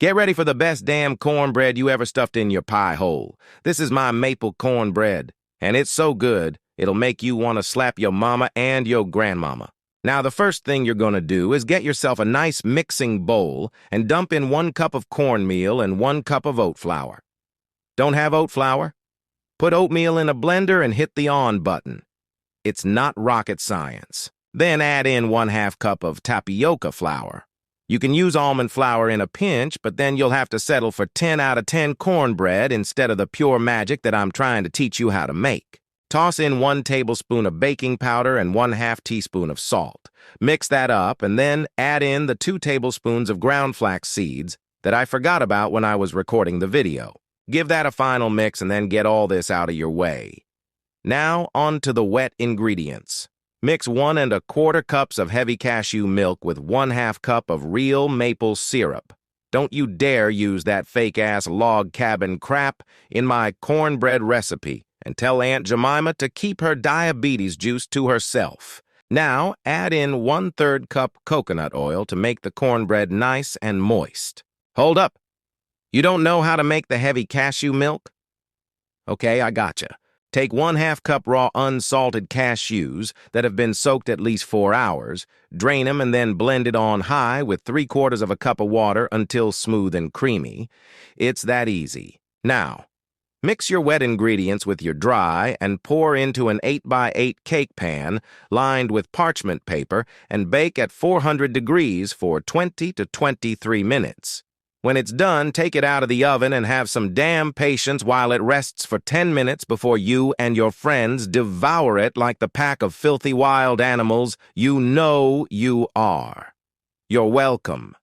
Get ready for the best damn cornbread you ever stuffed in your pie hole. This is my maple cornbread, and it's so good, it'll make you want to slap your mama and your grandmama. Now, the first thing you're going to do is get yourself a nice mixing bowl and dump in 1 cup of cornmeal and 1 cup of oat flour. Don't have oat flour? Put oatmeal in a blender and hit the on button. It's not rocket science. Then add in 1/2 cup of tapioca flour. You can use almond flour in a pinch, but then you'll have to settle for 10 out of 10 cornbread instead of the pure magic that I'm trying to teach you how to make. Toss in 1 tablespoon of baking powder and 1/2 teaspoon of salt. Mix that up and then add in the 2 tablespoons of ground flax seeds that I forgot about when I was recording the video. Give that a final mix and then get all this out of your way. Now on to the wet ingredients. Mix 1 1/4 cups of heavy cashew milk with 1/2 cup of real maple syrup. Don't you dare use that fake-ass log cabin crap in my cornbread recipe, and tell Aunt Jemima to keep her diabetes juice to herself. Now add in 1/3 cup coconut oil to make the cornbread nice and moist. Hold up! You don't know how to make the heavy cashew milk? Okay, I gotcha. Take 1/2 cup raw unsalted cashews that have been soaked at least 4 hours, drain them and then blend it on high with 3/4 of a cup of water until smooth and creamy. It's that easy. Now, mix your wet ingredients with your dry and pour into an 8x8 cake pan lined with parchment paper and bake at 400 degrees for 20 to 23 minutes. When it's done, take it out of the oven and have some damn patience while it rests for 10 minutes before you and your friends devour it like the pack of filthy wild animals you know you are. You're welcome.